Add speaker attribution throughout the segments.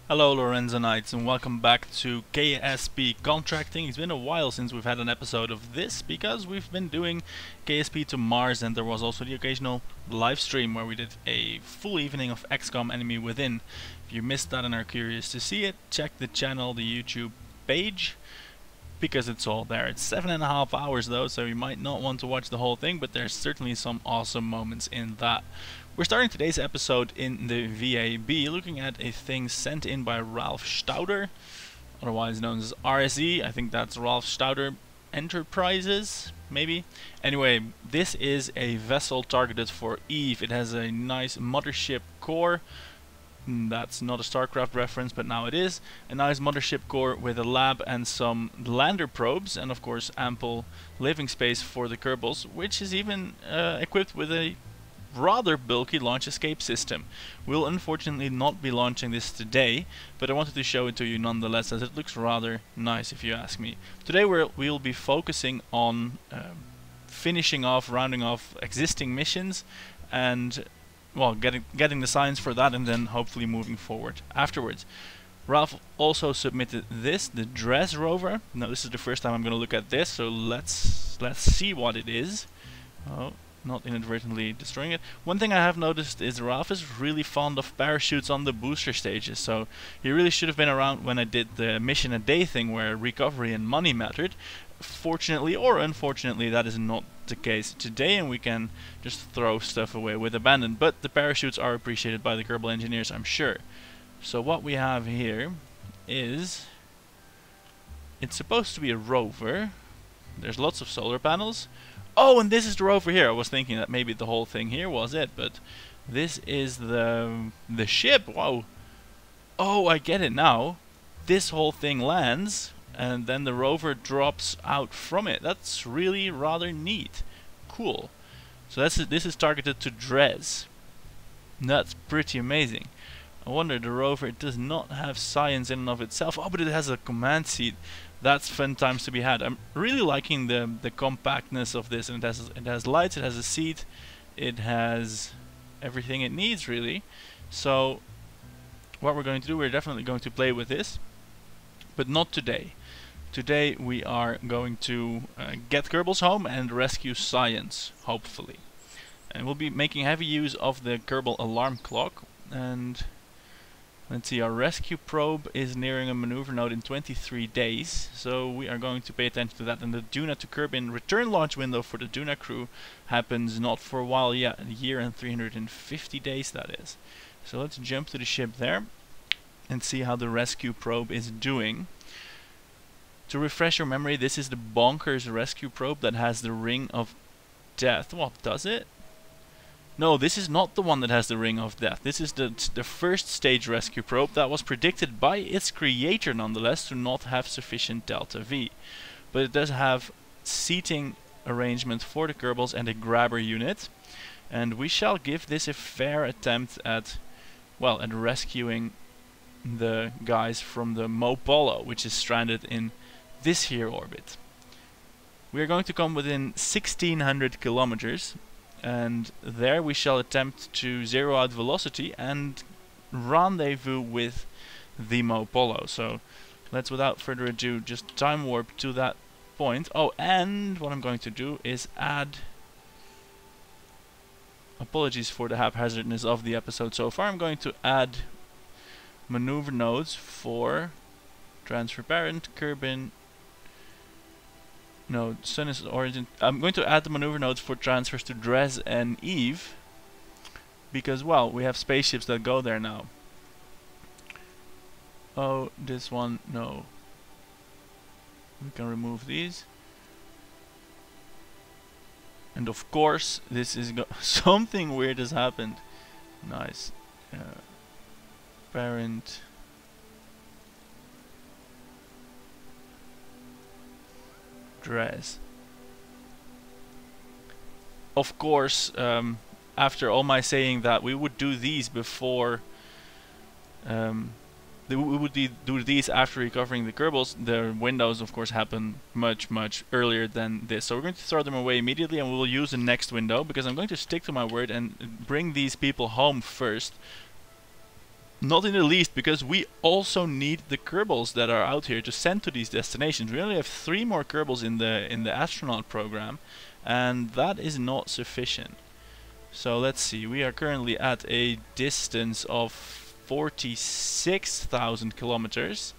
Speaker 1: Hello Lorenzo Knights and welcome back to KSP Contracting. It's been a while since we've had an episode of this because we've been doing KSP to Mars, and there was also the occasional live stream where we did a full evening of XCOM Enemy Within. If you missed that and are curious to see it, check the channel, the YouTube page, because it's all there. It's 7.5 hours though, so you might not want to watch the whole thing, but there's certainly some awesome moments in that. We're starting today's episode in the VAB, looking at a thing sent in by Ralph Stauder, otherwise known as RSE. I think that's Ralph Stauder Enterprises, maybe. Anyway, this is a vessel targeted for Eve. It has a nice mothership core. That's not a StarCraft reference, but now it is. A nice mothership core with a lab and some lander probes, and of course ample living space for the Kerbals, which is even equipped with a rather bulky launch escape system. We'll unfortunately not be launching this today, but I wanted to show it to you nonetheless, as it looks rather nice if you ask me. Today we'll be focusing on finishing off, rounding off existing missions, and well, getting the science for that, and then hopefully moving forward afterwards. Ralph also submitted this, the Dress rover. Now this is the first time I'm going to look at this, so let's see what it is. Oh, not inadvertently destroying it. One thing I have noticed is Ralph is really fond of parachutes on the booster stages, so he really should have been around when I did the mission a day thing where recovery and money mattered. Fortunately or unfortunately, that is not the case today, and we can just throw stuff away with abandon, but the parachutes are appreciated by the Kerbal engineers, I'm sure. So what we have here is, it's supposed to be a rover. There's lots of solar panels. Oh, and this is the rover here. I was thinking that maybe the whole thing here was it, but this is the ship. Wow. Oh, I get it now. This whole thing lands, and then the rover drops out from it. That's really rather neat. Cool. So this is targeted to Dres. That's pretty amazing. I wonder, the rover, it does not have science in and of itself. Oh, but it has a command seat. That's fun times to be had. I'm really liking the compactness of this, and it has lights, it has a seat, it has everything it needs really. So what we're going to do, we're definitely going to play with this, but not today. Today we are going to get Kerbals home and rescue science, hopefully. And we'll be making heavy use of the Kerbal alarm clock. And let's see, our rescue probe is nearing a maneuver node in 23 days, so we are going to pay attention to that. And the Duna to Kerbin return launch window for the Duna crew happens not for a while yet, a year and 350 days that is. So let's jump to the ship there and see how the rescue probe is doing. To refresh your memory, this is the bonkers rescue probe that has the Ring of Death. What, does it? No, this is not the one that has the Ring of Death. This is the first stage rescue probe that was predicted by its creator nonetheless to not have sufficient Delta V. But it does have seating arrangement for the Kerbals and a grabber unit. And we shall give this a fair attempt at, well, at rescuing the guys from the Mopolo, which is stranded in this here orbit. We are going to come within 1600 kilometers. And there we shall attempt to zero out velocity and rendezvous with the Mopolo. So let's, without further ado, just time warp to that point. Oh, and what I'm going to do is add... Apologies for the haphazardness of the episode so far. I'm going to add maneuver nodes for transfer parent, Kerbin... No, Sun is origin. I'm going to add the maneuver nodes for transfers to Dres and Eve, because, well, we have spaceships that go there now. Oh, this one, no. We can remove these. And of course, this is something weird has happened. Nice. Parent. Dress. Of course, after all my saying that we would do these before, we would do these after recovering the Kerbals, the windows of course happen much earlier than this. So we're going to throw them away immediately, and we will use the next window, because I'm going to stick to my word and bring these people home first. Not in the least, because we also need the Kerbals that are out here to send to these destinations. We only have 3 more Kerbals in the astronaut program, and that is not sufficient. So let's see, we are currently at a distance of 46,000 kilometers,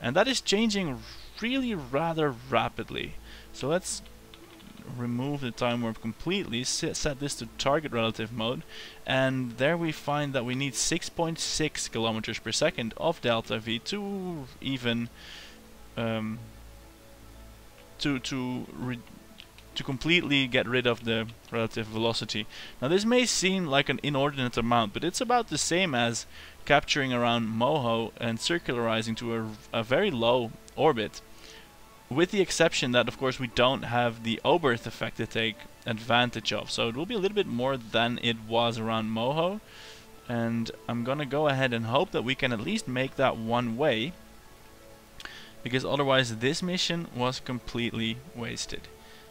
Speaker 1: and that is changing really rather rapidly. So let's remove the time warp completely, set this to target relative mode, and there we find that we need 6.6 kilometers per second of delta V to even to completely get rid of the relative velocity. Now this may seem like an inordinate amount, but it's about the same as capturing around Moho and circularizing to a very low orbit. With the exception that, of course, we don't have the Oberth effect to take advantage of. So it will be a little bit more than it was around Moho. And I'm gonna go ahead and hope that we can at least make that one way, because otherwise this mission was completely wasted.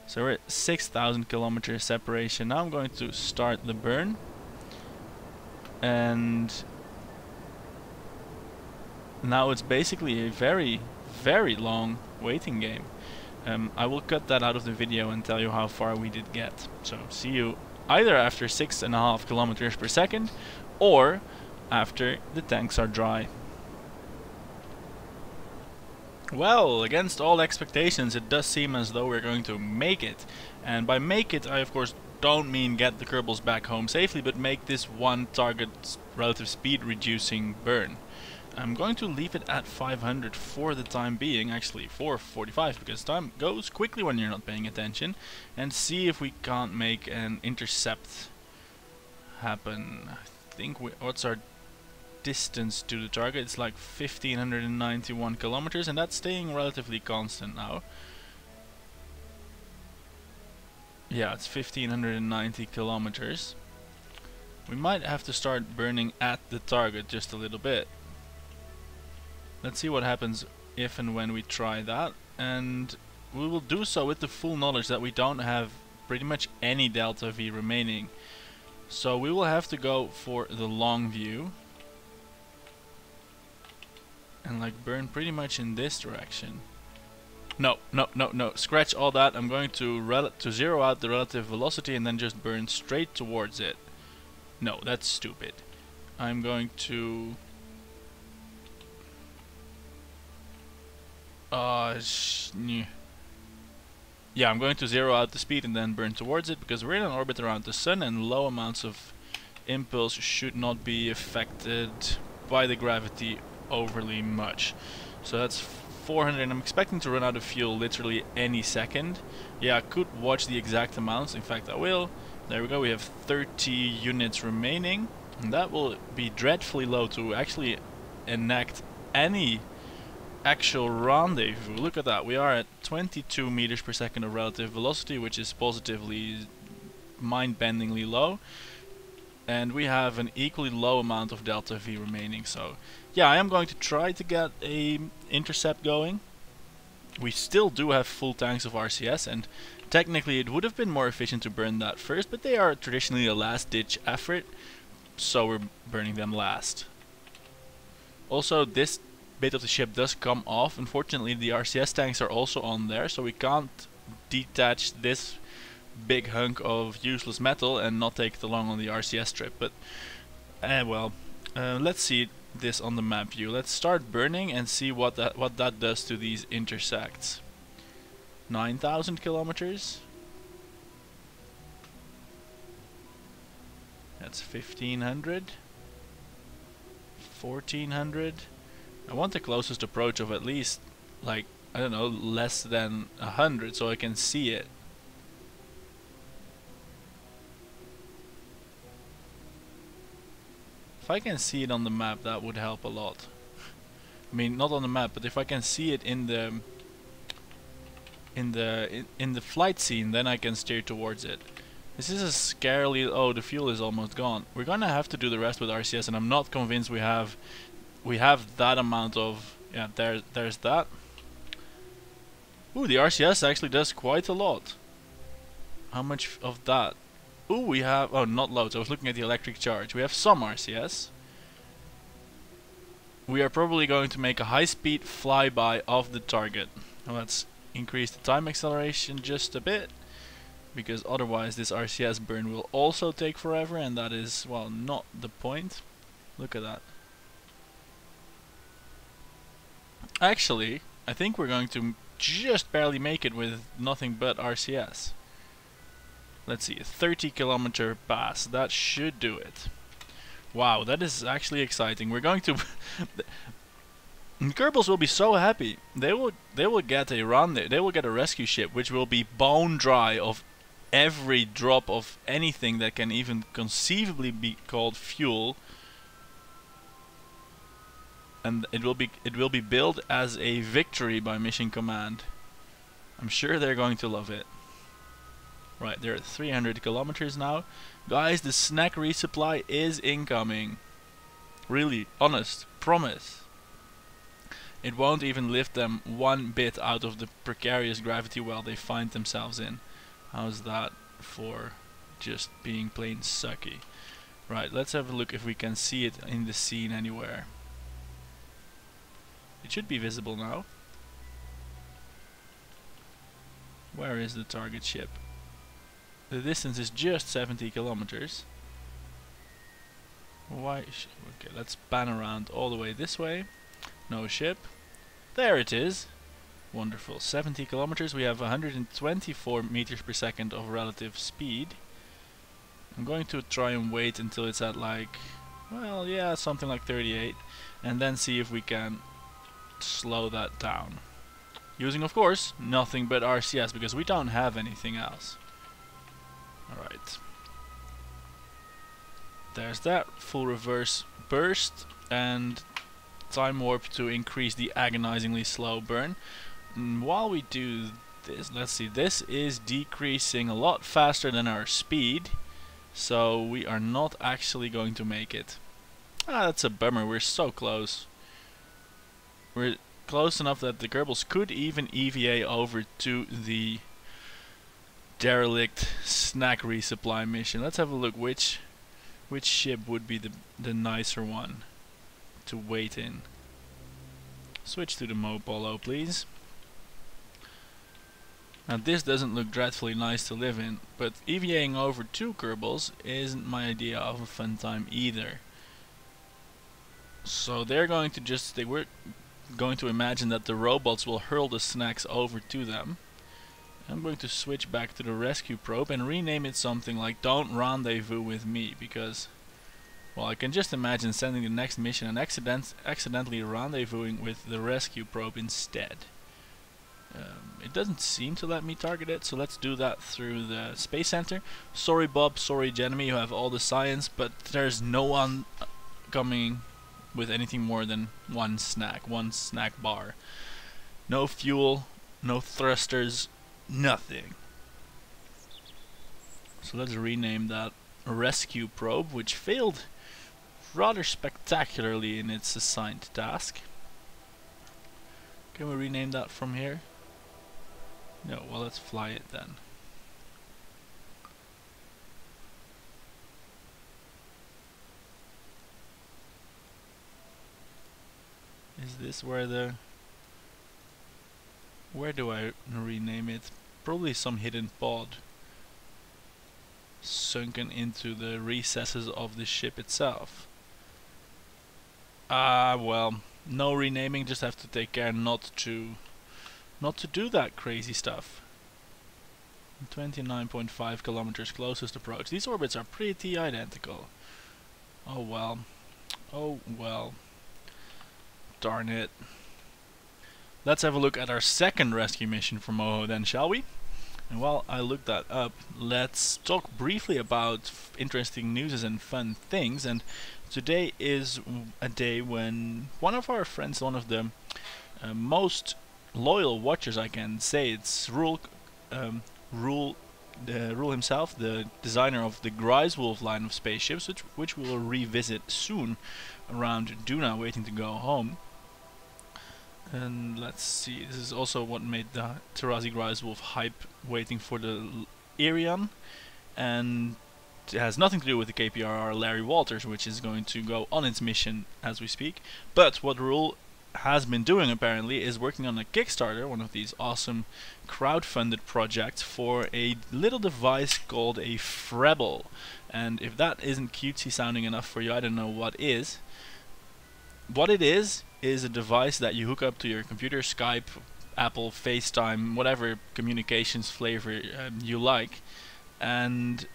Speaker 1: So we're at 6,000 kilometers separation. Now I'm going to start the burn. And now it's basically a very, very long waiting game. I will cut that out of the video and tell you how far we did get. So see you either after 6.5 kilometers per second or after the tanks are dry. Well, against all expectations, it does seem as though we're going to make it. And by make it, I of course don't mean get the Kerbals back home safely, but make this one target relative speed reducing burn. I'm going to leave it at 500 for the time being, actually 445, because time goes quickly when you're not paying attention, and see if we can't make an intercept happen. I think what's our distance to the target? It's like 1591 kilometers, and that's staying relatively constant now. Yeah, it's 1590 kilometers. We might have to start burning at the target just a little bit. Let's see what happens if and when we try that, and we will do so with the full knowledge that we don't have pretty much any delta V remaining. So we will have to go for the long view and like burn pretty much in this direction. No, scratch all that. I'm going to zero out the relative velocity and then just burn straight towards it. No, that's stupid. I'm going to yeah, I'm going to zero out the speed and then burn towards it, because we're in an orbit around the sun and low amounts of impulse should not be affected by the gravity overly much. So that's 400, and I'm expecting to run out of fuel literally any second. Yeah, I could watch the exact amounts, in fact I will. There we go, we have 30 units remaining, and that will be dreadfully low to actually enact any actual rendezvous. Look at that, we are at 22 meters per second of relative velocity, which is positively mind-bendingly low, and we have an equally low amount of delta V remaining. So yeah, I am going to try to get a intercept going. We still do have full tanks of RCS, and technically it would have been more efficient to burn that first, but they are traditionally a last-ditch effort, so we're burning them last. Also, this bit of the ship does come off. Unfortunately, the RCS tanks are also on there, so we can't detach this big hunk of useless metal and not take it along on the RCS trip. But well, let's see this on the map view. Let's start burning and see what that does to these intersects. 9,000 kilometers. That's 1,500. 1,400. I want the closest approach of at least, like, I don't know, less than 100 so I can see it. If I can see it on the map, that would help a lot. I mean, not on the map, but if I can see it in the flight scene, then I can steer towards it. This is a scarily... oh, the fuel is almost gone. We're gonna have to do the rest with RCS, and I'm not convinced we have that amount of... yeah, there's that. Ooh, the RCS actually does quite a lot. How much of that? Ooh, we have... oh, not loads. I was looking at the electric charge. We have some RCS. we are probably going to make a high-speed flyby of the target. Let's increase the time acceleration just a bit, because otherwise this RCS burn will also take forever, and that is, well, not the point. Look at that. Actually, I think we're going to just barely make it with nothing but RCS. Let's see, a 30-kilometer pass. That should do it. Wow, that is actually exciting. We're going to Kerbals will be so happy. They will get a they will get a rescue ship which will be bone dry of every drop of anything that can even conceivably be called fuel. And it will be billed as a victory by Mission Command. I'm sure they're going to love it. Right, they're at 300 kilometers now. Guys, the snack resupply is incoming. Really, honest, promise. It won't even lift them one bit out of the precarious gravity well they find themselves in. How's that for just being plain sucky? Right, let's have a look if we can see it in the scene anywhere. It should be visible now. Where is the target ship? The distance is just 70 kilometers. Why? Okay, let's pan around all the way this way. No ship. There it is. Wonderful. 70 kilometers. We have 124 meters per second of relative speed. I'm going to try and wait until it's at like, well, yeah, something like 38, and then see if we can slow that down. Using, of course, nothing but RCS, because we don't have anything else. Alright. There's that. Full reverse burst and time warp to increase the agonizingly slow burn. And while we do this, let's see, this is decreasing a lot faster than our speed, so we are not actually going to make it. Ah, that's a bummer. We're so close. We're close enough that the Kerbals could even EVA over to the derelict snack resupply mission. Let's have a look which ship would be the nicer one to wait in. Switch to the Mopolo, please. Now this doesn't look dreadfully nice to live in, but EVAing over two Kerbals isn't my idea of a fun time either. So they're going to we're going to imagine that the robots will hurl the snacks over to them. I'm going to switch back to the rescue probe and rename it something like "Don't Rendezvous with Me," because, well, I can just imagine sending the next mission and accidentally rendezvousing with the rescue probe instead. It doesn't seem to let me target it, so let's do that through the Space Center. Sorry Bob, sorry Jeremy, you have all the science, but there's no one coming with anything more than one snack bar. No fuel, no thrusters, nothing. So let's rename that rescue probe, which failed rather spectacularly in its assigned task. Can we rename that from here? No, well, let's fly it then. Is this where do I rename it? Probably some hidden pod sunken into the recesses of the ship itself. Well, no renaming, just have to take care not to do that crazy stuff. 29.5 kilometers closest approach. These orbits are pretty identical. Oh well. Oh well. Darn it. Let's have a look at our second rescue mission for Moho then, shall we? And while I look that up, let's talk briefly about interesting news and fun things. And today is a day when one of our friends, one of the most loyal watchers, I can say, it's Rule himself, the designer of the Griswolf line of spaceships, which we will revisit soon around Duna, waiting to go home. And let's see, this is also what made the Tarazi Griswolf hype, waiting for the Irion. And has nothing to do with the KPRR Larry Walters, which is going to go on its mission as we speak. But what Rule has been doing apparently is working on a Kickstarter, one of these awesome crowdfunded projects, for a little device called a Frebel. And if that isn't cutesy sounding enough for you, I don't know what is. What it is a device that you hook up to your computer, Skype, Apple, FaceTime, whatever communications flavor you like, and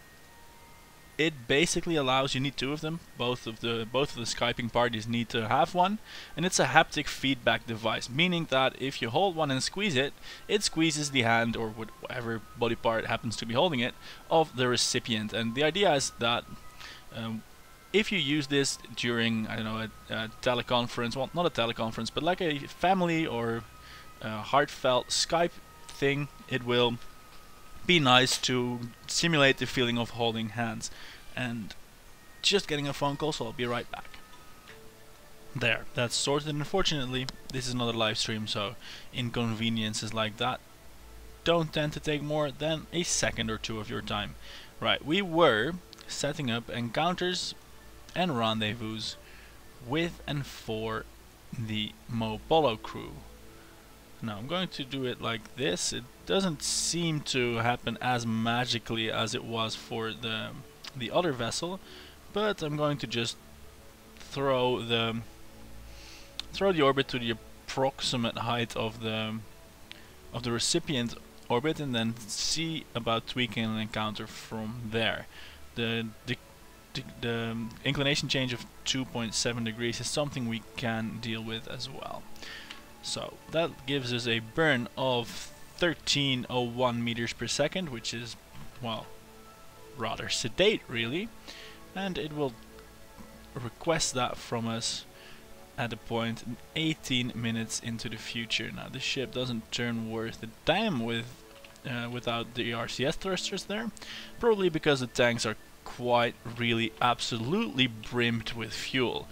Speaker 1: it basically allows, you need two of them, both of the Skyping parties need to have one, and it's a haptic feedback device, meaning that if you hold one and squeeze it, it squeezes the hand or whatever body part happens to be holding it of the recipient. And the idea is that if you use this during, I don't know, a teleconference, well, not a teleconference, but like a family or heartfelt Skype thing, it will be nice to simulate the feeling of holding hands. And just getting a phone call, so I'll be right back. There, that's sorted. Unfortunately, this is not a live stream, so inconveniences like that don't tend to take more than a second or two of your time. Right, we were setting up encounters and rendezvous with and for the Mo Polo crew. Now I'm going to do it like this. It doesn't seem to happen as magically as it was for the other vessel, but I'm going to just throw the orbit to the approximate height of the recipient orbit, and then see about tweaking an encounter from there. The inclination change of 2.7 degrees is something we can deal with as well. So that gives us a burn of 1301 meters per second, which is, well, rather sedate really, and it will request that from us at a point 18 minutes into the future. Now this ship doesn't turn worth a damn without the RCS thrusters there, probably because the tanks are quite really absolutely brimmed with fuel.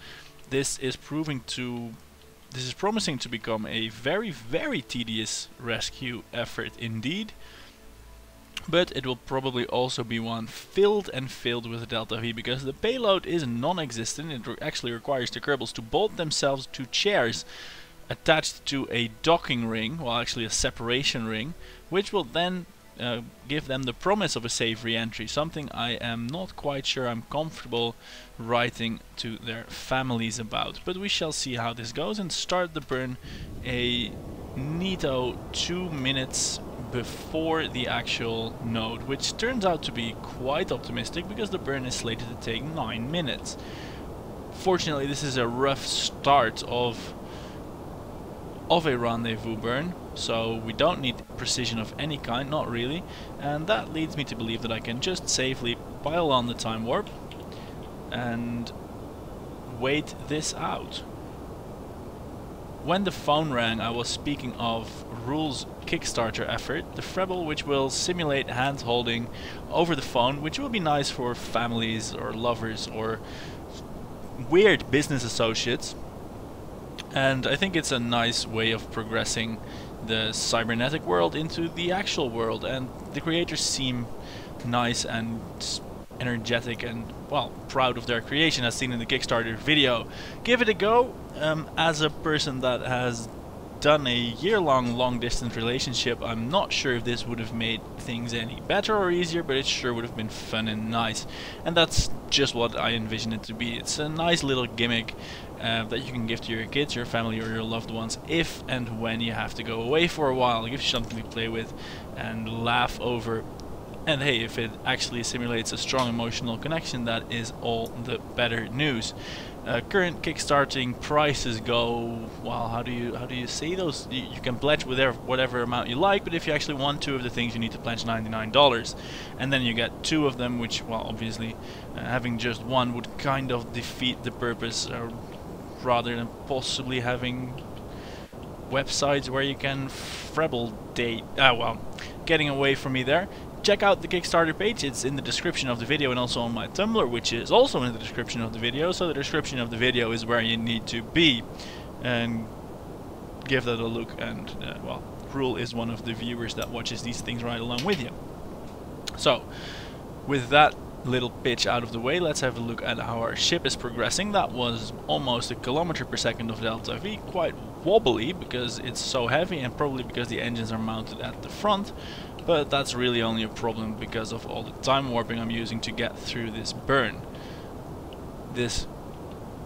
Speaker 1: This is promising to become a very, very tedious rescue effort indeed, but it will probably also be one filled with a Delta V, because the payload is non-existent. It actually requires the Kerbals to bolt themselves to chairs attached to a docking ring, well actually a separation ring, which will then give them the promise of a safe re-entry, something I am not quite sure I'm comfortable writing to their families about. But we shall see how this goes, and start the burn a neato 2 minutes before the actual node, which turns out to be quite optimistic because the burn is slated to take 9 minutes. Fortunately, this is a rough start of a rendezvous burn, so we don't need precision of any kind, not really, and that leads me to believe that I can just safely pile on the time warp and wait this out. When the phone rang, I was speaking of Rule's Kickstarter effort, the Frebel, which will simulate hand holding over the phone, which will be nice for families or lovers or weird business associates. And I think it's a nice way of progressing the cybernetic world into the actual world, and the creators seem nice and energetic and, well, proud of their creation as seen in the Kickstarter video. Give it a go. As a person that has done a year-long long-distance relationship, I'm not sure if this would have made things any better or easier, but it sure would have been fun and nice, and that's just what I envision it to be. It's a nice little gimmick that you can give to your kids, your family, or your loved ones if and when you have to go away for a while. It gives you something to play with and laugh over. And hey, if it actually simulates a strong emotional connection, that is all the better news. Current kickstarting prices go, well, how do you say those? You can pledge with whatever amount you like, but if you actually want two of the things, you need to pledge $99, and then you get two of them, which, well, obviously having just one would kind of defeat the purpose, rather than possibly having websites where you can Frebel date. Well, getting away from me there. Check out the Kickstarter page, it's in the description of the video and also on my Tumblr, which is also in the description of the video, so the description of the video is where you need to be. And give that a look, and well, Rule is one of the viewers that watches these things right along with you. So, with that little pitch out of the way, let's have a look at how our ship is progressing. That was almost a kilometer per second of delta V, quite wobbly because it's so heavy and probably because the engines are mounted at the front, but that's really only a problem because of all the time warping I'm using to get through this burn. This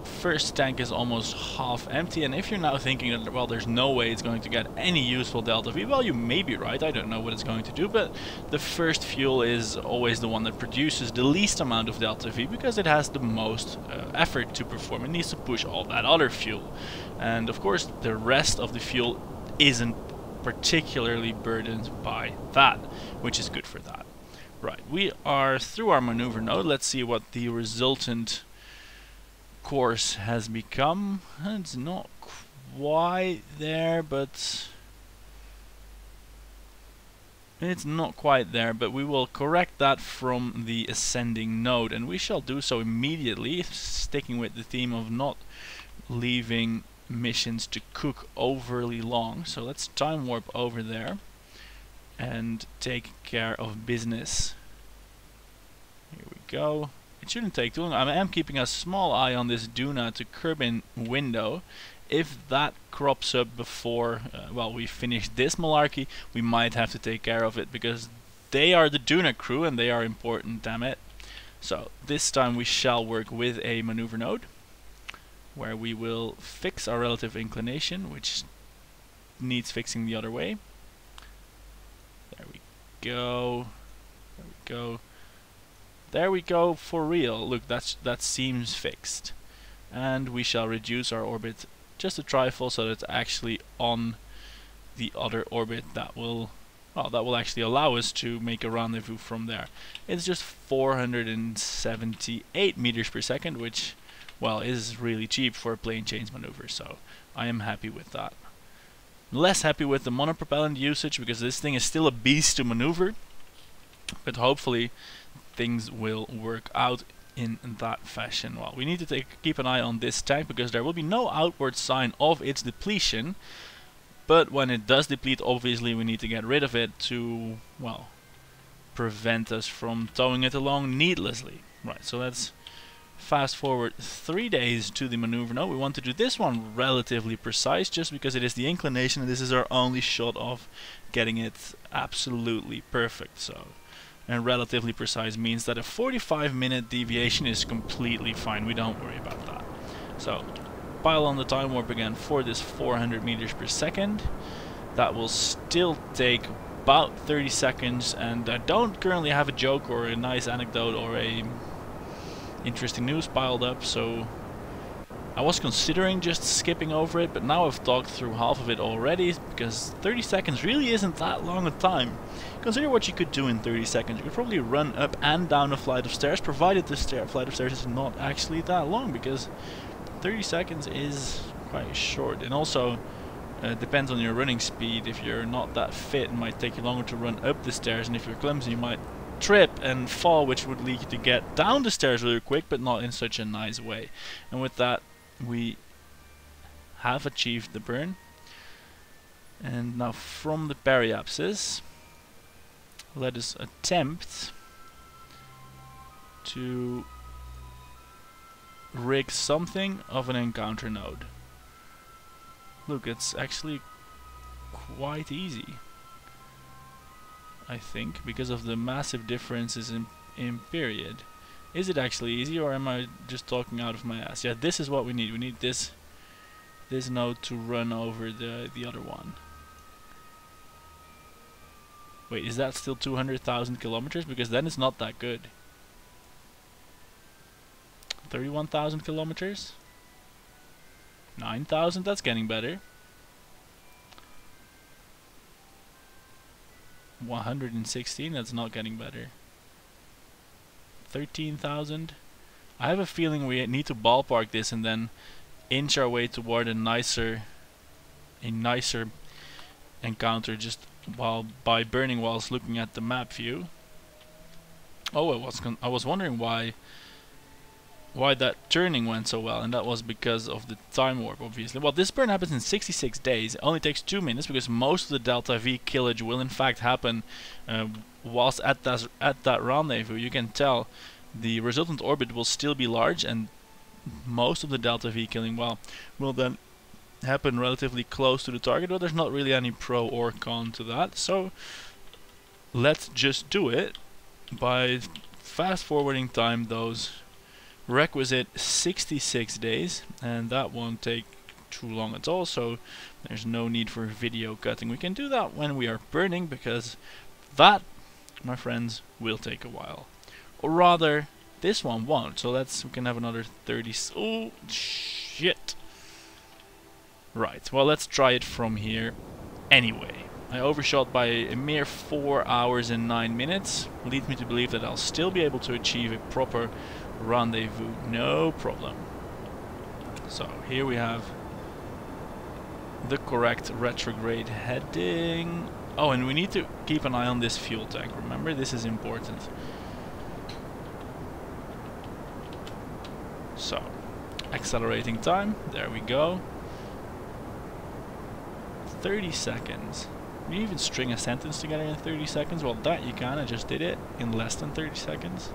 Speaker 1: first tank is almost half empty, and if you're now thinking that, well, there's no way it's going to get any useful delta V, well, you may be right. I don't know what it's going to do, but the first fuel is always the one that produces the least amount of delta V because it has the most effort to perform. It needs to push all that other fuel, and of course the rest of the fuel isn't particularly burdened by that, which is good for that. Right, we are through our maneuver node. Let's see what the resultant course has become. It's not quite there, but we will correct that from the ascending node, and we shall do so immediately, sticking with the theme of not leaving missions to cook overly long. So let's time warp over there and take care of business. Here we go. It shouldn't take too long. I am keeping a small eye on this Duna to Kerbin window. If that crops up before well, we finish this malarkey, we might have to take care of it because they are the Duna crew and they are important, damn it. So this time we shall work with a maneuver node where we will fix our relative inclination, which needs fixing the other way. There we go. There we go. There we go, for real. Look, that seems fixed. And we shall reduce our orbit just a trifle so that it's actually on the other orbit that will, well, that will actually allow us to make a rendezvous from there. It's just 478 meters per second, which, well, is really cheap for a plane change maneuver, so I am happy with that. Less happy with the monopropellant usage because this thing is still a beast to maneuver, but hopefully things will work out in that fashion. Well, we need to keep an eye on this tank because there will be no outward sign of its depletion, but when it does deplete, obviously we need to get rid of it to, well, prevent us from towing it along needlessly. Right, so let's fast forward 3 days to the maneuver node. We want to do this one relatively precise just because it is the inclination and this is our only shot of getting it absolutely perfect. So, and relatively precise means that a 45-minute deviation is completely fine. We don't worry about that. So pile on the time warp again for this 400 meters per second. That will still take about 30 seconds, and I don't currently have a joke or a nice anecdote or a interesting news piled up, so I was considering just skipping over it, but now I've talked through half of it already because 30 seconds really isn't that long a time. Consider what you could do in 30 seconds. You could probably run up and down a flight of stairs, provided the flight of stairs is not actually that long, because 30 seconds is quite short. And also depends on your running speed. If you're not that fit, it might take you longer to run up the stairs, and if you're clumsy you might trip and fall, which would lead you to get down the stairs really quick, but not in such a nice way. And with that, we have achieved the burn. And now from the periapsis, let us attempt to rig something of an encounter node. Look, it's actually quite easy, I think, because of the massive differences in period. Is it actually easy, or am I just talking out of my ass? Yeah, this is what we need. We need this node to run over the other one. Wait, is that still 200,000 kilometers? Because then it's not that good. 31,000 kilometers? 9,000? That's getting better. 116? That's not getting better. 13,000? I have a feeling we need to ballpark this and then inch our way toward a nicer encounter just by burning whilst looking at the map view. Oh, I was wondering why that turning went so well, and that was because of the time warp, obviously. Well, this burn happens in 66 days. It only takes 2 minutes because most of the delta V killage will in fact happen whilst at that rendezvous. You can tell the resultant orbit will still be large, and most of the delta V killing, well, will then happen relatively close to the target, but there's not really any pro or con to that. So let's just do it by fast forwarding time those requisite 66 days, and that won't take too long at all, so there's no need for video cutting. We can do that when we are burning, because that, my friends, will take a while. Or rather, this one won't, so we can have another 30 oh shit. Right, well, let's try it from here anyway. I overshot by a mere 4 hours and 9 minutes, leads me to believe that I'll still be able to achieve a proper rendezvous, no problem. So here we have the correct retrograde heading. Oh, and we need to keep an eye on this fuel tank, remember, this is important. So, accelerating time, there we go. 30 seconds. Can you even string a sentence together in 30 seconds? Well, that you can, I just did it in less than 30 seconds.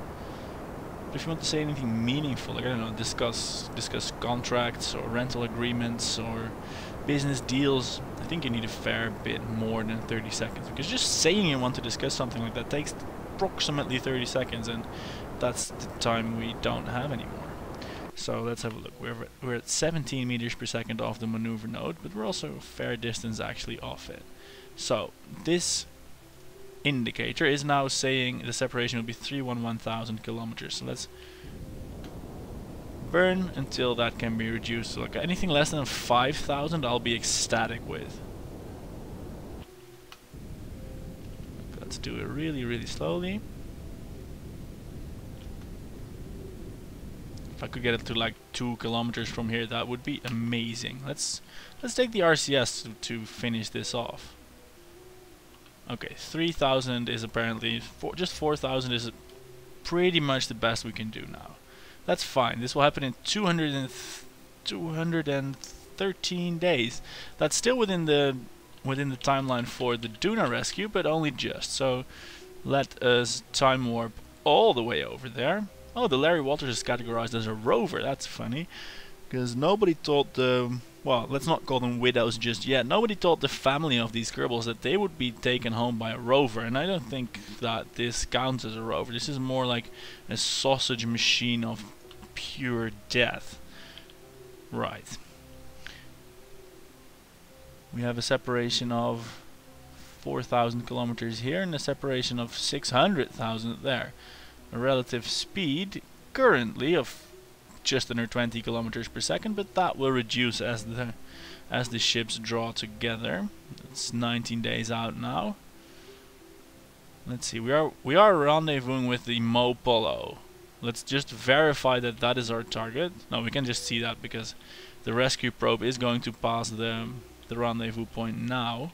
Speaker 1: But if you want to say anything meaningful, like, I don't know, discuss contracts or rental agreements or business deals, I think you need a fair bit more than 30 seconds. Because just saying you want to discuss something like that takes approximately 30 seconds, and that's the time we don't have anymore. So let's have a look. We're at 17 meters per second off the maneuver node, but we're also a fair distance actually off it. So this indicator is now saying the separation will be 311,000 kilometers. So let's burn until that can be reduced. So like anything less than 5,000 I'll be ecstatic with. Let's do it really, really slowly. If I could get it to like 2 kilometers from here, that would be amazing. Let's take the RCS to finish this off. Okay, 3,000 is apparently just 4,000 is pretty much the best we can do now. That's fine. This will happen in 213 days. That's still within the timeline for the Duna rescue, but only just. So let us time warp all the way over there. Oh, the Larry Walters is categorized as a rover. That's funny, because nobody told the, well, let's not call them widows just yet. Nobody told the family of these Kerbals that they would be taken home by a rover, and I don't think that this counts as a rover. This is more like a sausage machine of pure death. Right. We have a separation of 4,000 kilometers here and a separation of 600,000 there. A relative speed currently of just under 20 kilometers per second, but that will reduce as the ships draw together. It's 19 days out now. Let's see, we are rendezvousing with the Mo Polo. Let's just verify that that is our target. No, we can just see that because the rescue probe is going to pass the rendezvous point now.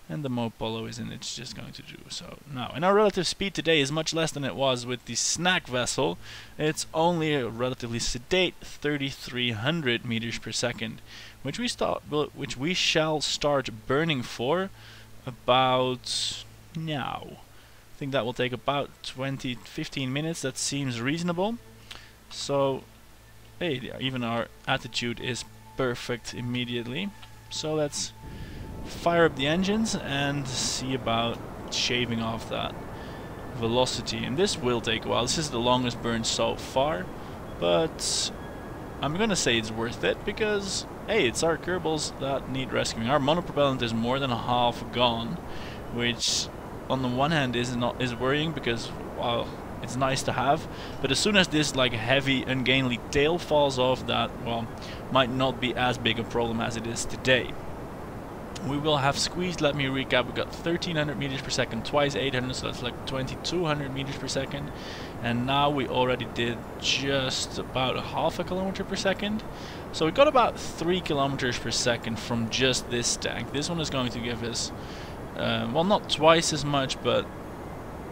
Speaker 1: And the Mo Polo is in, it's just going to do so now. And our relative speed today is much less than it was with the snack vessel. It's only a relatively sedate 3,300 meters per second, which we shall start burning for about now. I think that will take about 15 minutes. That seems reasonable. So, hey, even our attitude is perfect immediately. So let's fire up the engines and see about shaving off that velocity. And this will take a while. This is the longest burn so far, but I'm gonna say it's worth it because, hey, it's our Kerbals that need rescuing. Our monopropellant is more than half gone, which on the one hand is worrying because, well, it's nice to have, but as soon as this like heavy ungainly tail falls off, that, well, might not be as big a problem as it is today. We will have squeezed, let me recap, we got 1,300 meters per second, twice 800, so that's like 2,200 meters per second. And now we already did just about half a kilometer per second. So we got about 3 kilometers per second from just this tank. This one is going to give us, well, not twice as much, but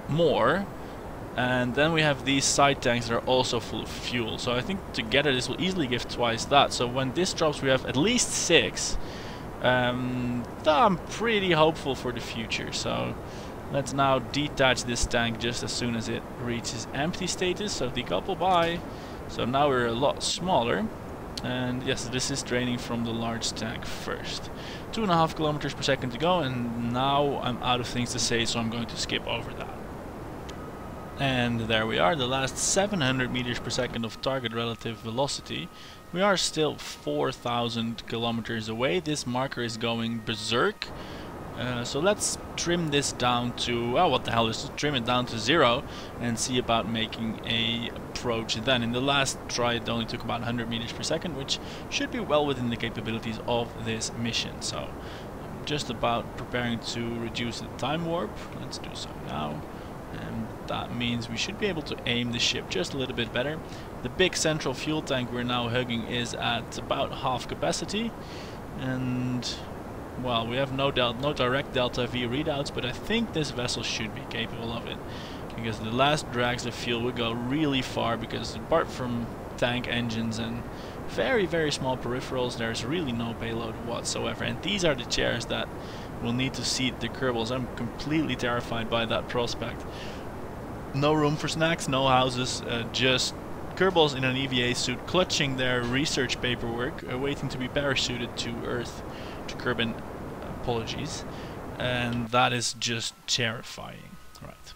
Speaker 1: more. And then we have these side tanks that are also full of fuel. So I think together this will easily give twice that. So when this drops, we have at least 6. I'm pretty hopeful for the future, so Let's now detach this tank just as soon as it reaches empty status, so decouple by. So now we're a lot smaller, and yes, this is draining from the large tank first. 2.5 kilometers per second to go, and now I'm out of things to say, so I'm going to skip over that. And there we are, the last 700 meters per second of target relative velocity. We are still 4,000 kilometers away. This marker is going berserk. So let's trim this down to, oh what the hell, just trim it down to 0 and see about making a approach then. In the last try it only took about 100 meters per second, which should be well within the capabilities of this mission. So I'm just about preparing to reduce the time warp. Let's do so now. And that means we should be able to aim the ship just a little bit better. The big central fuel tank we're now hugging is at about half capacity, and well, we have no direct delta V readouts, but I think this vessel should be capable of it, because the last drags of fuel will go really far, because apart from tank engines and very small peripherals, there's really no payload whatsoever. And these are the chairs that will need to seat the Kerbals. I'm completely terrified by that prospect. No room for snacks, no houses, just Kerbals in an EVA suit clutching their research paperwork, waiting to be parachuted to Earth, to Kerbin, apologies, and that is just terrifying. Right.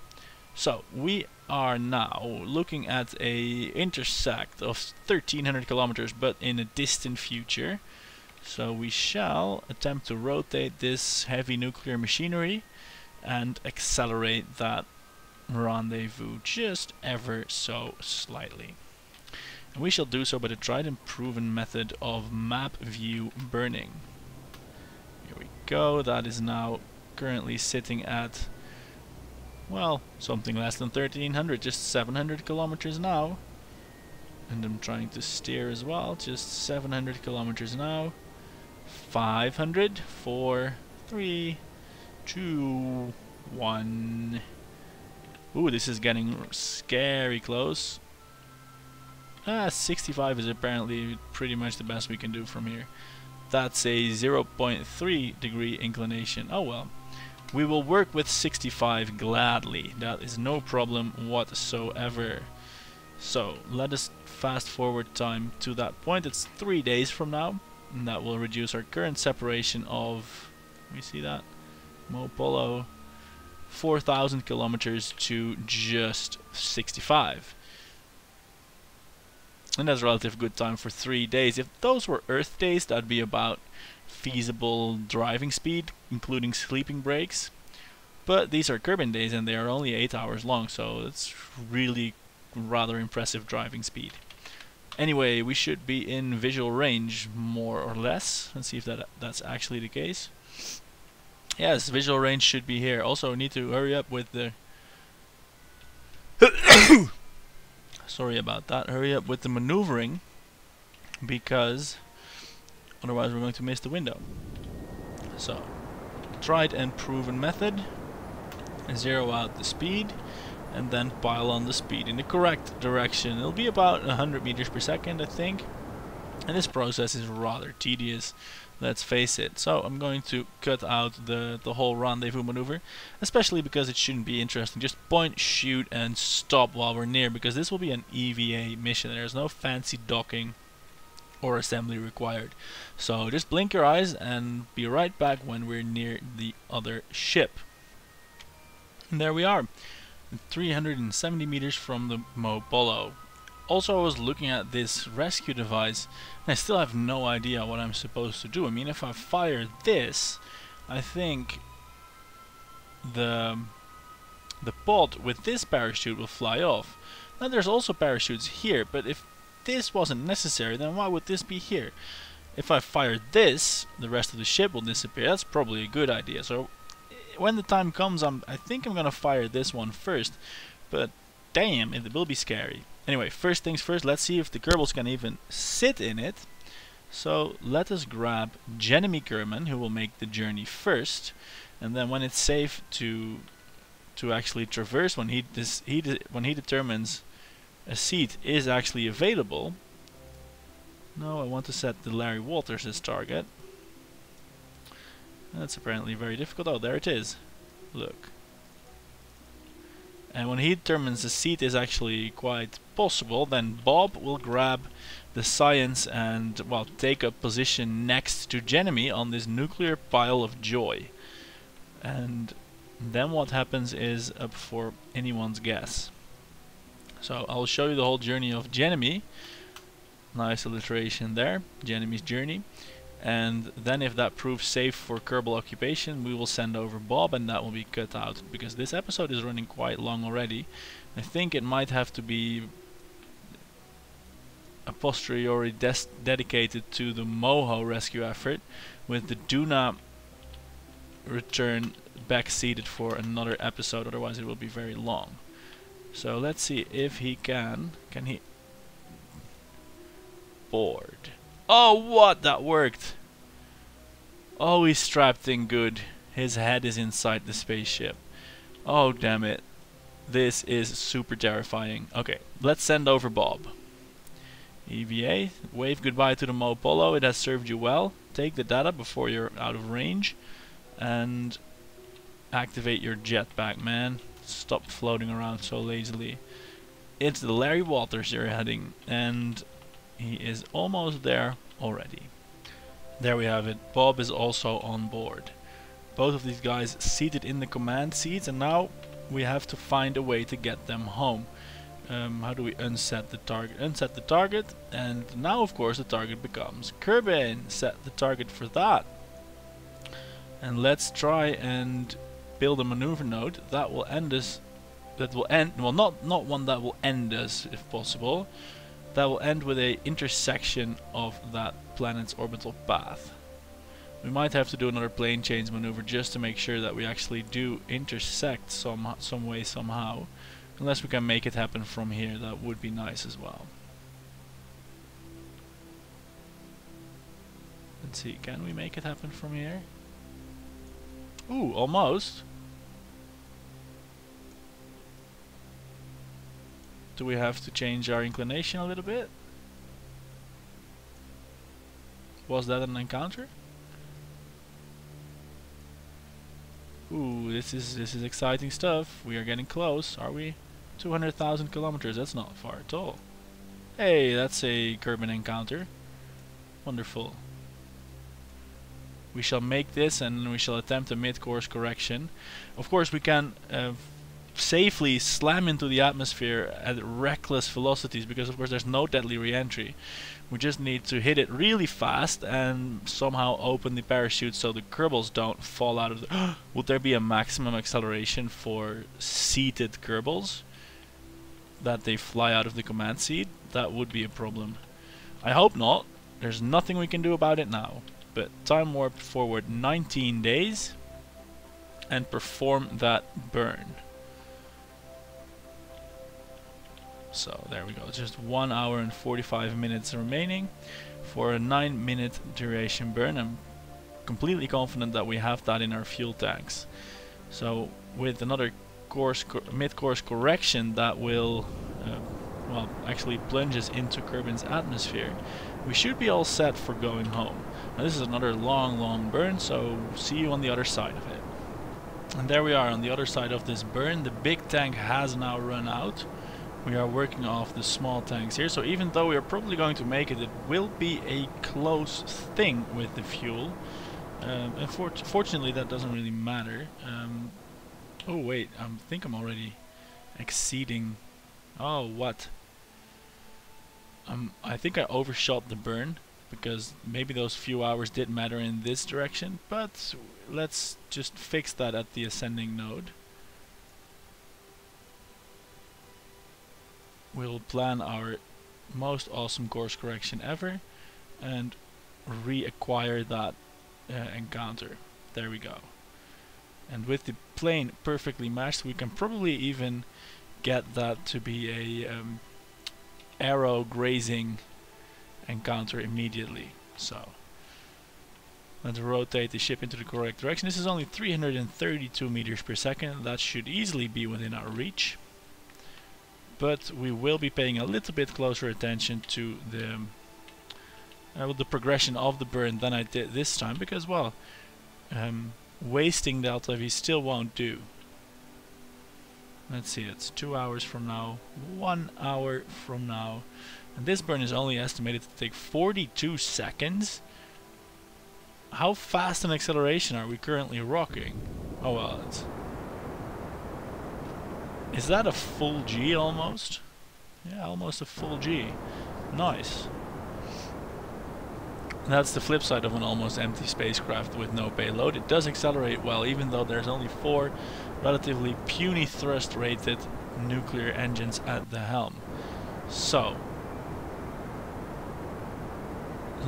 Speaker 1: So we are now looking at a intersect of 1,300 kilometers, but in a distant future. So we shall attempt to rotate this heavy nuclear machinery and accelerate that rendezvous just ever so slightly. And we shall do so by the tried and proven method of map view burning. Here we go, that is now currently sitting at, well, something less than 1,300, just 700 kilometers now. And I'm trying to steer as well, just 700 kilometers now. 500, 4, 3, 2, 1. Ooh, this is getting scary close. 65 is apparently pretty much the best we can do from here. That's a 0.3 degree inclination. Oh well. We will work with 65 gladly. That is no problem whatsoever. So, let us fast forward time to that point. It's 3 days from now. And that will reduce our current separation of, let me see that, Mopolo, 4,000 kilometers to just 65. And that's a relative good time for 3 days. If those were Earth days, that'd be about feasible driving speed, including sleeping breaks. But these are Kerbin days and they are only 8 hours long, so it's really rather impressive driving speed. Anyway, we should be in visual range, more or less. Let's see if that's actually the case. Yes, visual range should be here. Also, need to hurry up with the... Sorry about that. Hurry up with the maneuvering, because otherwise we're going to miss the window. So, tried and proven method. Zero out the speed, and then pile on the speed in the correct direction. It'll be about 100 meters per second, I think. And this process is rather tedious, let's face it. So I'm going to cut out the whole rendezvous maneuver, especially because it shouldn't be interesting. Just point, shoot, and stop while we're near, because this will be an EVA mission. There's no fancy docking or assembly required. So just blink your eyes and be right back when we're near the other ship. And there we are. 370 meters from the Mopolo. Also, I was looking at this rescue device and I still have no idea what I'm supposed to do. I mean, if I fire this, I think the pod with this parachute will fly off. Now there's also parachutes here, but if this wasn't necessary, then why would this be here? If I fire this, the rest of the ship will disappear. That's probably a good idea. So when the time comes, I think I'm gonna fire this one first, but damn, it will be scary. Anyway, first things first, let's see if the Kerbals can even sit in it. So let us grab Jeremy Kerman, who will make the journey first, and then when it's safe to actually traverse, when he determines a seat is actually available. No, I want to set the Larry Walters as target. That's apparently very difficult. Oh, there it is. Look. And when he determines the seat is actually quite possible, then Bob will grab the science and, well, take a position next to Jeremy on this nuclear pile of joy. And then what happens is up for anyone's guess. So I'll show you the whole journey of Jeremy. Nice alliteration there, Jeremy's journey. And then if that proves safe for Kerbal occupation, we will send over Bob, and that will be cut out, because this episode is running quite long already. I think it might have to be a posteriori dedicated to the Moho rescue effort, with the Duna return backseated for another episode, otherwise it will be very long. So let's see if he can he board. Oh, what? That worked. Oh, he's strapped in good. His head is inside the spaceship. Oh, damn it. This is super terrifying. Okay, let's send over Bob. EVA, wave goodbye to the Mo Polo. It has served you well. Take the data before you're out of range. And activate your jetpack, man. Stop floating around so lazily. It's the Larry Walters you're heading, and he is almost there already. There we have it. Bob is also on board. Both of these guys seated in the command seats, and now we have to find a way to get them home. How do we unset the target? Unset the target, and now of course the target becomes Kerbin. Set the target for that. And let's try and build a maneuver node that will end us. That will end, well, not one that will end us, if possible. That will end with a intersection of that planet's orbital path. We might have to do another plane change maneuver just to make sure that we actually do intersect some way somehow. Unless we can make it happen from here, that would be nice as well. Let's see, can we make it happen from here? Ooh, almost. Do we have to change our inclination a little bit? Was that an encounter? Ooh, this is exciting stuff. We are getting close, are we? 200,000 kilometers, that's not far at all. Hey, that's a Kerbin encounter. Wonderful. We shall make this, and we shall attempt a mid-course correction. Of course, we can safely slam into the atmosphere at reckless velocities, because of course there's no deadly re-entry. We just need to hit it really fast and somehow open the parachute so the Kerbals don't fall out of the... Would there be a maximum acceleration for seated Kerbals? That they fly out of the command seat? That would be a problem. I hope not. There's nothing we can do about it now. But time warp forward 19 days and perform that burn. So there we go, just 1 hour and 45 minutes remaining for a 9-minute duration burn. I'm completely confident that we have that in our fuel tanks. So with another mid-course correction that will, well, actually plunges into Kerbin's atmosphere, we should be all set for going home. Now this is another long burn, so see you on the other side of it. And there we are on the other side of this burn. The big tank has now run out. We are working off the small tanks here, so even though we are probably going to make it, it will be a close thing with the fuel. Fortunately, that doesn't really matter. Oh wait, I think I'm already exceeding. Oh, what? I think I overshot the burn, because maybe those few hours did matter in this direction, but let's just fix that at the ascending node. We'll plan our most awesome course correction ever and reacquire that encounter. There we go. And with the plane perfectly matched, we can probably even get that to be a arrow grazing encounter immediately. So let's rotate the ship into the correct direction. This is only 332 meters per second. That should easily be within our reach. But we will be paying a little bit closer attention to the progression of the burn than I did this time, because, well, wasting Delta V still won't do. Let's see, it's 2 hours from now, 1 hour from now. And this burn is only estimated to take 42 seconds. How fast an acceleration are we currently rocking? Oh well, it's... Is that a full G almost? Yeah, almost a full G. Nice. That's the flip side of an almost empty spacecraft with no payload. It does accelerate well, even though there's only 4 relatively puny thrust rated nuclear engines at the helm. So,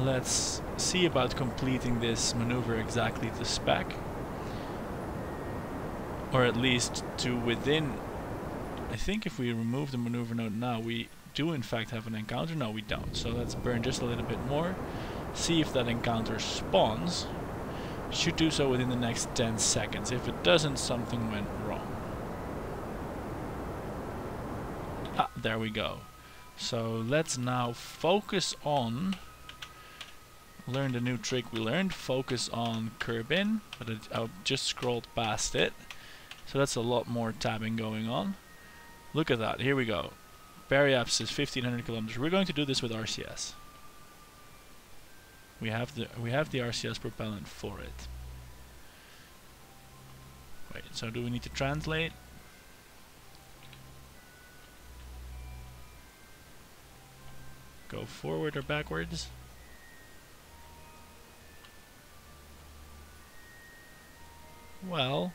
Speaker 1: let's see about completing this maneuver exactly to spec. Or at least to within... I think if we remove the maneuver node now, we do in fact have an encounter. No, we don't. So let's burn just a little bit more. See if that encounter spawns. Should do so within the next 10 seconds. If it doesn't, something went wrong. Ah, there we go. So let's now focus on... Learn the new trick we learned. Focus on curb in, but I just scrolled past it. So that's a lot more tabbing going on. Look at that. Here we go. Periapsis is 1500 kilometers. We're going to do this with RCS. We have the RCS propellant for it. Wait, so do we need to translate? Go forward or backwards? Well,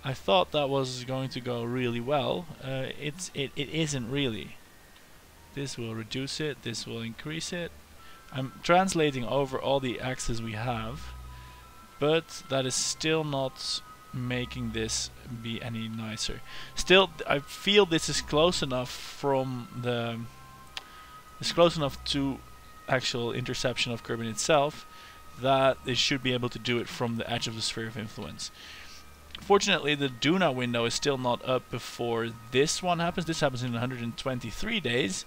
Speaker 1: I thought that was going to go really well. It isn't really. This will reduce it, this will increase it. I'm translating over all the axes we have, but that is still not making this be any nicer. Still, I feel this is close enough from the... It's close enough to actual interception of Kerbin itself that it should be able to do it from the edge of the sphere of influence. Fortunately, the Duna window is still not up before this one happens. This happens in 123 days.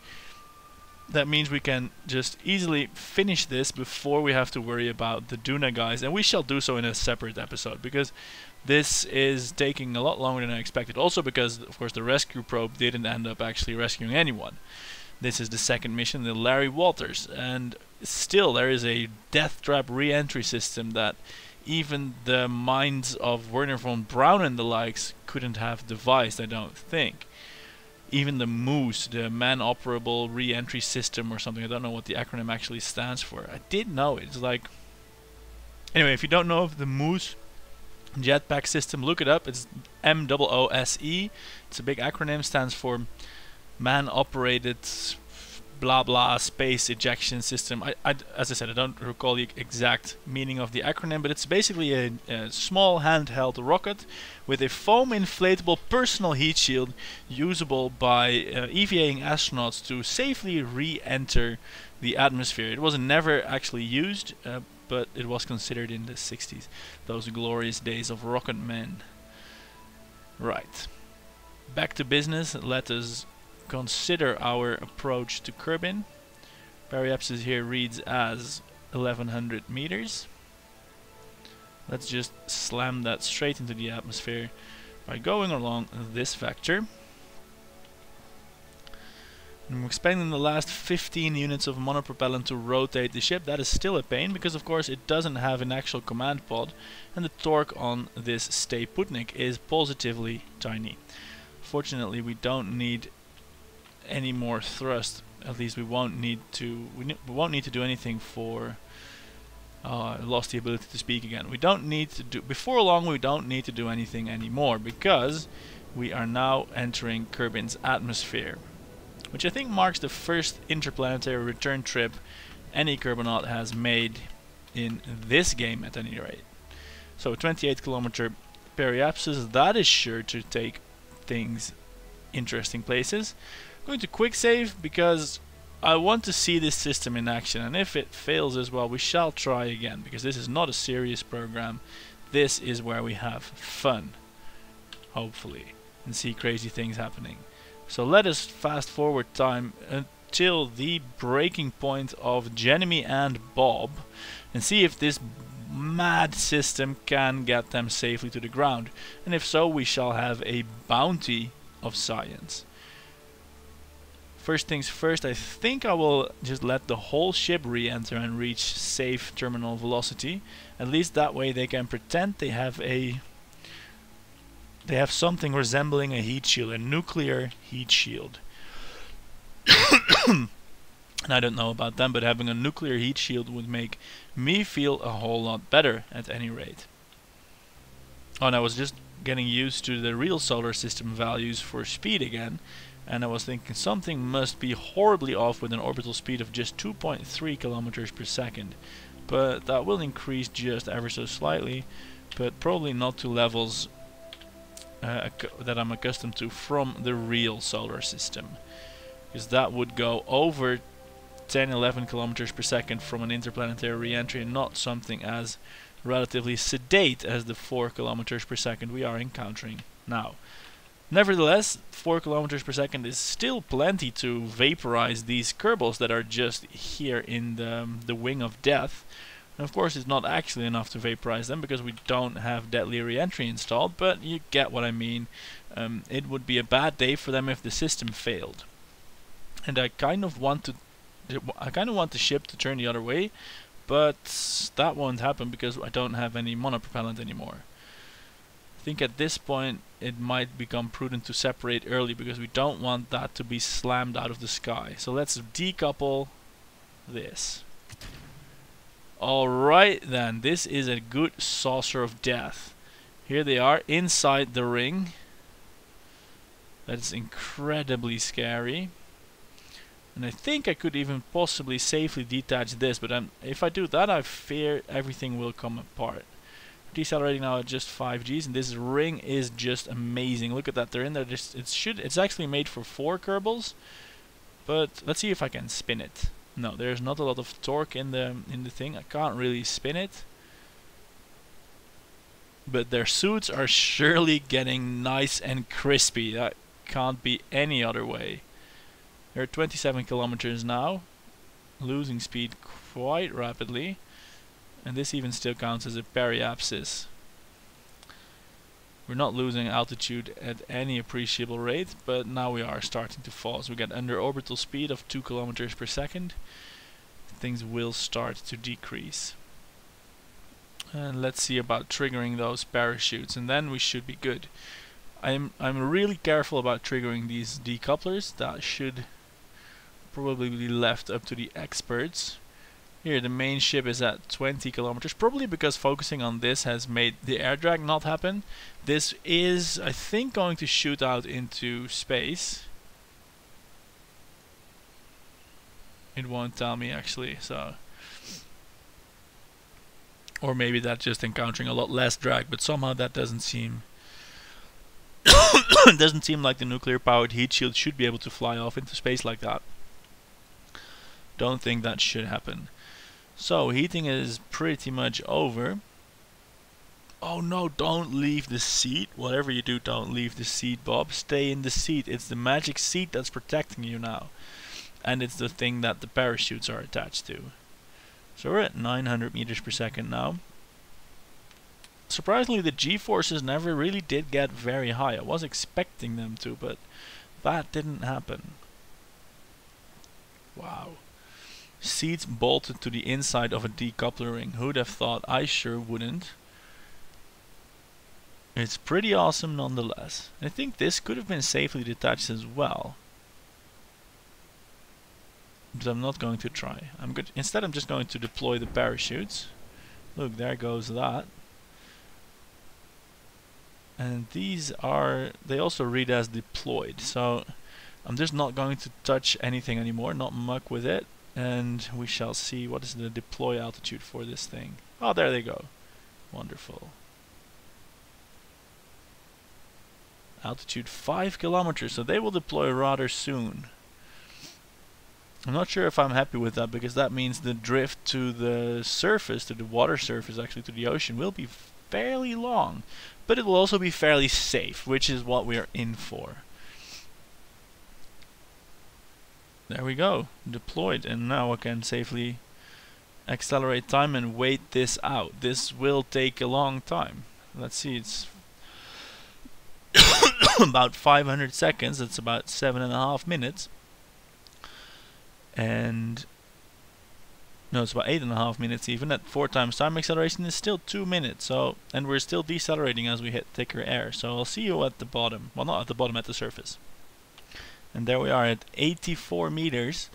Speaker 1: That means we can just easily finish this before we have to worry about the Duna guys, and we shall do so in a separate episode, because this is taking a lot longer than I expected. Also because, of course, the rescue probe didn't end up actually rescuing anyone. This is the second mission, the Larry Walters, and still there is a death trap re-entry system that even the minds of Werner von Braun and the likes couldn't have devised, I don't think. Even the MOOS, the Man-Operable Re-Entry System or something, I don't know what the acronym actually stands for. I did know it. It's like... Anyway, if you don't know of the MOOS jetpack system, look it up. It's MOOSE. It's a big acronym, stands for Man-Operated blah blah space ejection system. As I said, I don't recall the exact meaning of the acronym, but it's basically a small handheld rocket with a foam inflatable personal heat shield usable by EVAing astronauts to safely re-enter the atmosphere. It was never actually used, but it was considered in the 60s, those glorious days of rocket men. Right, back to business. Let us consider our approach to Kerbin. Periapsis here reads as 1100 meters. Let's just slam that straight into the atmosphere by going along this vector. I'm expending the last 15 units of monopropellant to rotate the ship. That is still a pain because of course it doesn't have an actual command pod, and the torque on this Stay Putnik is positively tiny. Fortunately, we don't need any more thrust. At least we won't need to. We won't need to do anything for. I lost the ability to speak again. We don't need to do. Before long, we don't need to do anything anymore because we are now entering Kerbin's atmosphere, which I think marks the first interplanetary return trip any Kerbinaut has made in this game, at any rate. So 28 kilometer periapsis, that is sure to take things interesting places. I'm going to quick save because I want to see this system in action, and if it fails as well, we shall try again, because this is not a serious program. This is where we have fun, hopefully, and see crazy things happening. So let us fast forward time until the breaking point of Jeremy and Bob and see if this mad system can get them safely to the ground. And if so, we shall have a bounty of science. First things first, I think I will just let the whole ship re-enter and reach safe terminal velocity. At least that way they can pretend they have something resembling a heat shield, a nuclear heat shield. And I don't know about them, but having a nuclear heat shield would make me feel a whole lot better at any rate. Oh, and I was just getting used to the real solar system values for speed again, and I was thinking something must be horribly off with an orbital speed of just 2.3 kilometers per second. But that will increase just ever so slightly, but probably not to levels that I'm accustomed to from the real solar system, because that would go over 10-11 kilometers per second from an interplanetary re-entry, and not something as relatively sedate as the 4 kilometers per second we are encountering now. Nevertheless, 4 kilometers per second is still plenty to vaporize these Kerbals that are just here in the wing of death. And of course it's not actually enough to vaporize them because we don't have deadly re-entry installed, but you get what I mean. It would be a bad day for them if the system failed. And I kind of want the ship to turn the other way, but that won't happen because I don't have any monopropellant anymore. I think at this point it might become prudent to separate early because we don't want that to be slammed out of the sky. So let's decouple this. Alright then, this is a good saucer of death. Here they are inside the ring. That's incredibly scary. And I think I could even possibly safely detach this, but if I do that I fear everything will come apart. Decelerating now at just 5 Gs, and this ring is just amazing. Look at that, they're in there. It's actually made for 4 Kerbals, but let's see if I can spin it. No, there's not a lot of torque in the thing. I can't really spin it. But their suits are surely getting nice and crispy. That can't be any other way. They're at 27 kilometers now, losing speed quite rapidly. And this even still counts as a periapsis. We're not losing altitude at any appreciable rate, but now we are starting to fall. So we get under orbital speed of 2 kilometers per second. Things will start to decrease. And let's see about triggering those parachutes, and then we should be good. I'm really careful about triggering these decouplers. That should probably be left up to the experts. Here the main ship is at 20 kilometers, probably because focusing on this has made the air drag not happen. This is, I think, going to shoot out into space. It won't tell me actually, so... Or maybe that's just encountering a lot less drag, but somehow that doesn't seem... doesn't seem like the nuclear powered heat shield should be able to fly off into space like that. Don't think that should happen. So heating is pretty much over. Oh no, don't leave the seat. Whatever you do, don't leave the seat, Bob. Stay in the seat. It's the magic seat that's protecting you now. And it's the thing that the parachutes are attached to. So we're at 900 meters per second now. Surprisingly, the G-forces never really did get very high. I was expecting them to, but that didn't happen. Wow. Seats bolted to the inside of a decoupler ring. Who'd have thought? I sure wouldn't. It's pretty awesome nonetheless. I think this could have been safely detached as well. But I'm not going to try. Instead I'm just going to deploy the parachutes. Look, there goes that. And these are, they also read as deployed. So I'm just not going to touch anything anymore, not muck with it. And we shall see what is the deploy altitude for this thing. Oh, there they go. Wonderful. Altitude 5 kilometers, so they will deploy rather soon. I'm not sure if I'm happy with that, because that means the drift to the surface, to the water surface, actually to the ocean, will be fairly long. But it will also be fairly safe, which is what we are in for. There we go, deployed, and now I can safely accelerate time and wait this out. This will take a long time. Let's see, it's about 500 seconds. That's about 7.5 minutes. And no, it's about 8.5 minutes even. At 4 times time acceleration is still 2 minutes. So, and we're still decelerating as we hit thicker air. So I'll see you at the bottom. Well, not at the bottom, at the surface. And there we are at 84 meters.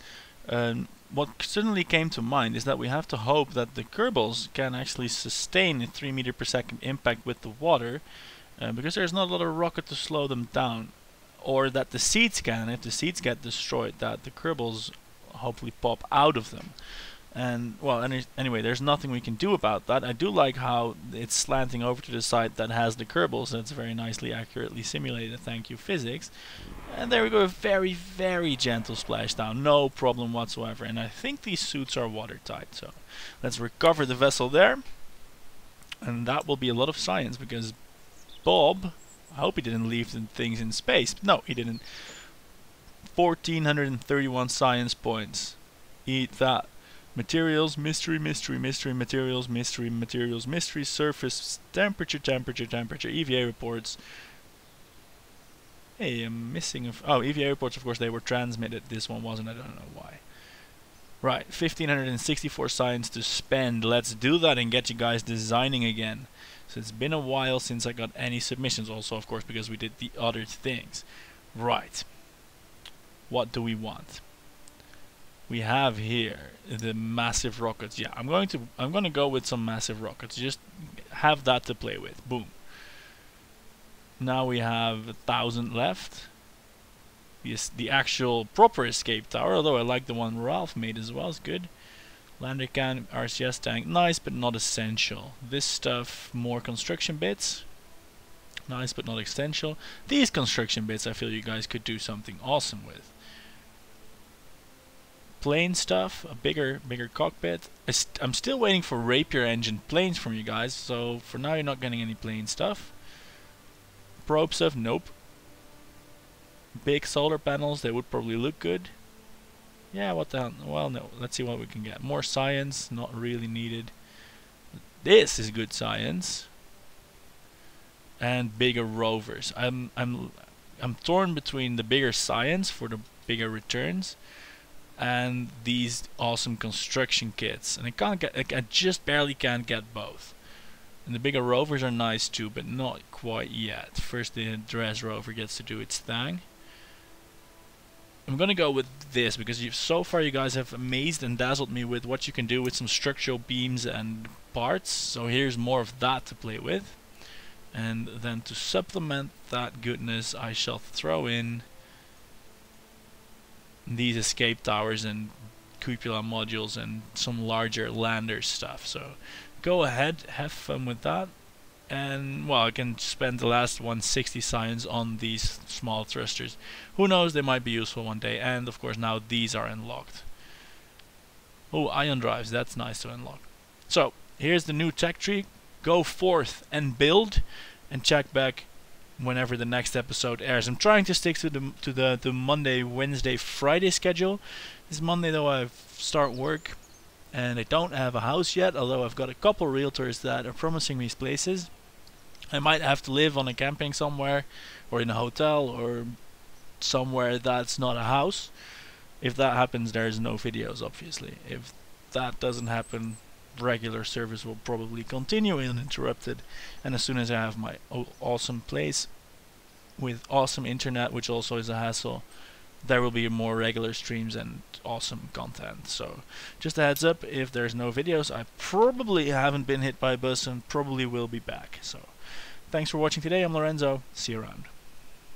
Speaker 1: What suddenly came to mind is that we have to hope that the Kerbals can actually sustain a 3 meter per second impact with the water, because there's not a lot of rocket to slow them down, or that the seats can. If the seats get destroyed, that the Kerbals hopefully pop out of them. And well, anyway, there's nothing we can do about that. I do like how it's slanting over to the side that has the Kerbals. That's very nicely, accurately simulated. Thank you, physics. And there we go, a very, very gentle splashdown, no problem whatsoever. And I think these suits are watertight. So let's recover the vessel there, and that will be a lot of science, because Bob, I hope he didn't leave the things in space. No, he didn't. 1431 science points. Eat that. Materials, mystery, mystery, mystery, materials, mystery, materials, mystery, surface, temperature, temperature, temperature, EVA reports. Hey, I'm missing oh, EVA reports, of course, they were transmitted. This one wasn't, I don't know why. Right, 1564 science to spend. Let's do that and get you guys designing again. So it's been a while since I got any submissions, also, of course, because we did the other things. Right. What do we want? We have here the massive rockets. Yeah, I'm gonna go with some massive rockets. Just have that to play with. Boom. Now we have 1,000 left. Yes, the actual proper escape tower, although I like the one Ralph made as well. It's good. Lander can, RCS tank, nice but not essential. This stuff, more construction bits. Nice but not essential. These construction bits I feel you guys could do something awesome with. Plane stuff, a bigger cockpit. I'm still waiting for Rapier engine planes from you guys, so for now you're not getting any plane stuff. Probe stuff, nope. Big solar panels, they would probably look good. Yeah, what the hell? Well, no, let's see what we can get. More science, not really needed. This is good science. And bigger rovers. I'm torn between the bigger science for the bigger returns and these awesome construction kits, and I just barely can't get both. And the bigger rovers are nice too, but not quite yet. First the Dres rover gets to do its thing. I'm gonna go with this because so far you guys have amazed and dazzled me with what you can do with some structural beams and parts, so here's more of that to play with. And then to supplement that goodness, I shall throw in these escape towers and cupola modules and some larger lander stuff. So go ahead, have fun with that. And well, I can spend the last 160 science on these small thrusters. Who knows, they might be useful one day. And of course now these are unlocked. Oh, ion drives, that's nice to unlock. So here's the new tech tree. Go forth and build, and check back whenever the next episode airs. I'm trying to stick to the Monday, Wednesday, Friday schedule. This Monday though I start work and I don't have a house yet, although I've got a couple realtors that are promising me places. I might have to live on a camping somewhere, or in a hotel, or somewhere that's not a house. If that happens, there's no videos, obviously. If that doesn't happen, regular service will probably continue uninterrupted, and as soon as I have my awesome place with awesome internet, which also is a hassle, there will be more regular streams and awesome content. So just a heads up, if there's no videos, I probably haven't been hit by a bus and probably will be back. So thanks for watching today. I'm Lorenzo, see you around.